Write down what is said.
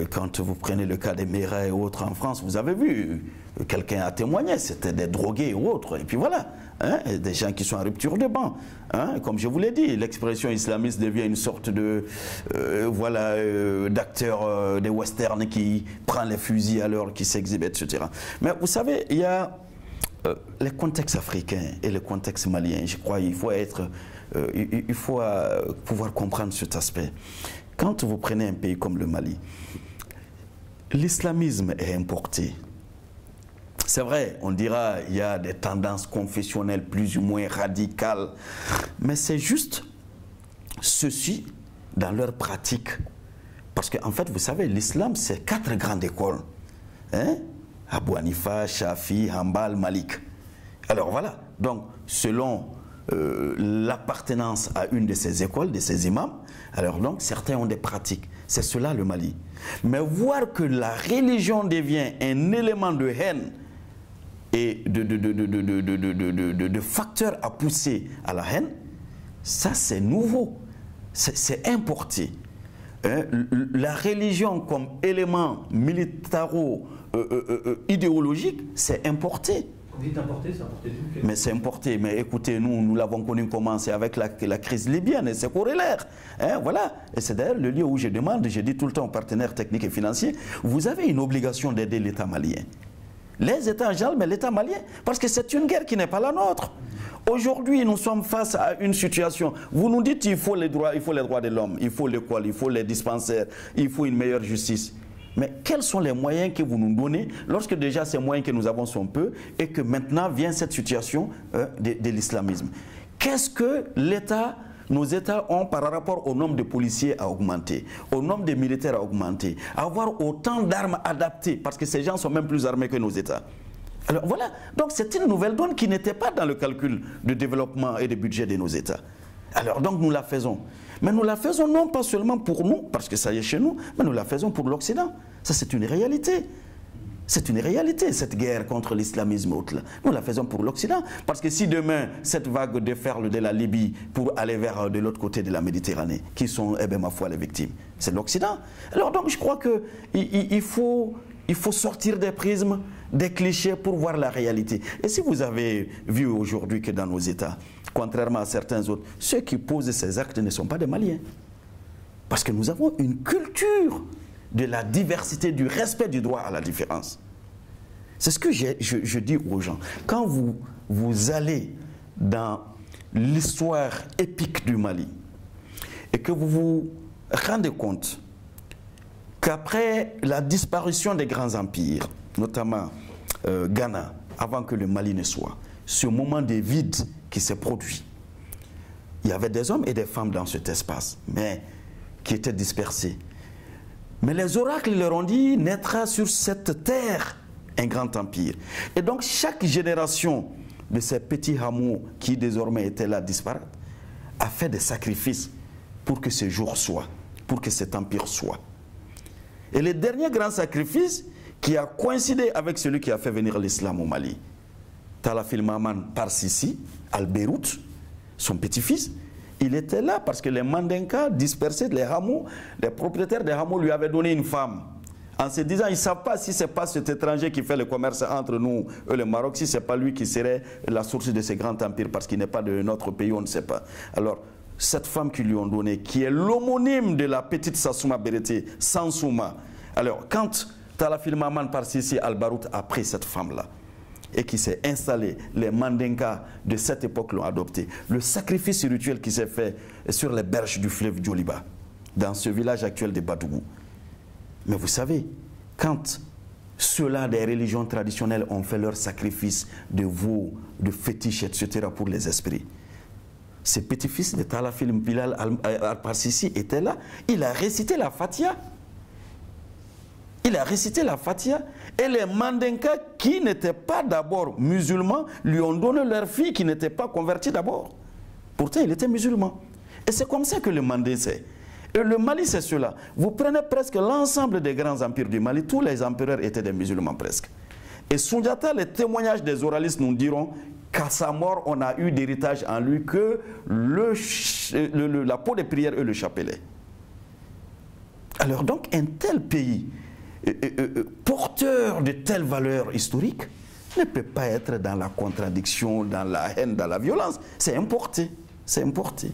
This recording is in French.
quand vous prenez le cas des Mera et autres en France, vous avez vu, quelqu'un a témoigné, c'était des drogués ou autres. Et puis voilà, hein, des gens qui sont en rupture de banc. Hein, comme je vous l'ai dit, l'expression islamiste devient une sorte de d'acteur des westerns qui prend les fusils à l'heure, qui s'exhibe, etc. Mais vous savez, il y a les contextes africains et le contexte malien. Je crois qu'il faut pouvoir comprendre cet aspect. Quand vous prenez un pays comme le Mali, l'islamisme est importé. C'est vrai, on dira il y a des tendances confessionnelles plus ou moins radicales, mais c'est juste ceci dans leur pratique. Parce qu'en fait, vous savez, l'islam, c'est 4 grandes écoles. Hein? Abu Hanifa, Shafi, Hanbal, Malik. Alors voilà, donc selon l'appartenance à une de ces écoles, de ces imams, alors donc certains ont des pratiques. C'est cela le Mali. Mais voir que la religion devient un élément de haine et de facteur à pousser à la haine, ça c'est nouveau, c'est importé. La religion comme élément militaro-idéologique, c'est importé. Vous dites importé, c'est importé d'où? Mais c'est importé. Mais écoutez, nous l'avons connu comment? C'est avec la crise libyenne et ses corrélaires. Hein, voilà. Et c'est d'ailleurs le lieu où je demande, je dis tout le temps aux partenaires techniques et financiers, vous avez une obligation d'aider l'État malien. Les États en général, mais l'État malien, parce que c'est une guerre qui n'est pas la nôtre. Aujourd'hui, nous sommes face à une situation. Vous nous dites qu'il faut les droits de l'homme, il faut l'école, il faut les dispensaires, il faut une meilleure justice. Mais quels sont les moyens que vous nous donnez lorsque déjà ces moyens que nous avons sont peu et que maintenant vient cette situation de l'islamisme? Qu'est-ce que nos États ont par rapport au nombre de policiers à augmenter, au nombre de militaires à augmenter, à avoir autant d'armes adaptées, parce que ces gens sont même plus armés que nos États. Alors voilà, donc c'est une nouvelle donne qui n'était pas dans le calcul de développement et de budget de nos États. Alors donc nous la faisons. Mais nous la faisons non pas seulement pour nous, parce que ça y est chez nous, mais nous la faisons pour l'Occident. Ça c'est une réalité. C'est une réalité, cette guerre contre l'islamisme. Nous la faisons pour l'Occident. Parce que si demain, cette vague déferle de la Libye pour aller vers de l'autre côté de la Méditerranée, qui sont, eh bien, ma foi, les victimes, c'est l'Occident. Alors donc je crois qu'il faut sortir des prismes, des clichés pour voir la réalité. Et si vous avez vu aujourd'hui que dans nos États, contrairement à certains autres, ceux qui posent ces actes ne sont pas des Maliens. Parce que nous avons une culture de la diversité, du respect du droit à la différence. C'est ce que je dis aux gens. Quand vous allez dans l'histoire épique du Mali et que vous vous rendez compte qu'après la disparition des grands empires, notamment Ghana, avant que le Mali ne soit, ce moment de vide qui s'est produit, il y avait des hommes et des femmes dans cet espace, mais qui étaient dispersés. Mais les oracles leur ont dit, naîtra sur cette terre un grand empire. Et donc chaque génération de ces petits hameaux qui désormais étaient là disparates, a fait des sacrifices pour que ce jour soit, pour que cet empire soit. Et le dernier grand sacrifice qui a coïncidé avec celui qui a fait venir l'islam au Mali, Talafil Maman par Sissi, al-Beyrouth, son petit-fils, il était là parce que les Mandinka dispersaient les hameaux, les propriétaires des hameaux lui avaient donné une femme. En se disant, ils ne savent pas si ce n'est pas cet étranger qui fait le commerce entre nous et le Maroc, si ce n'est pas lui qui serait la source de ce grand empire, parce qu'il n'est pas de notre pays, on ne sait pas. Alors, cette femme qu'ils lui ont donnée, qui est l'homonyme de la petite Sassouma Berete, Sansouma. Alors, quand Talafil Maman par Sissi al-Barout a pris cette femme-là, et qui s'est installé, les Mandinka de cette époque l'ont adopté. Le sacrifice rituel qui s'est fait sur les berges du fleuve Djoliba, dans ce village actuel de Badougou. Mais vous savez, quand ceux-là des religions traditionnelles ont fait leur sacrifice de veaux, de fétiches, etc. pour les esprits, ce petit-fils de Talafil Bilal al-Parsisi était là, il a récité la Fatiha. Il a récité la Fatiha et les Mandinka qui n'étaient pas d'abord musulmans lui ont donné leur fille qui n'était pas convertie d'abord. Pourtant, il était musulman. Et c'est comme ça que le Mandé sait. Et le Mali, c'est cela. Vous prenez presque l'ensemble des grands empires du Mali, tous les empereurs étaient des musulmans presque. Et Soundiata, les témoignages des oralistes nous diront qu'à sa mort, on a eu d'héritage en lui que la peau de prière et le chapelet. Alors donc, un tel pays, porteur de telles valeurs historiques, ne peut pas être dans la contradiction, dans la haine, dans la violence. C'est importé. C'est importé.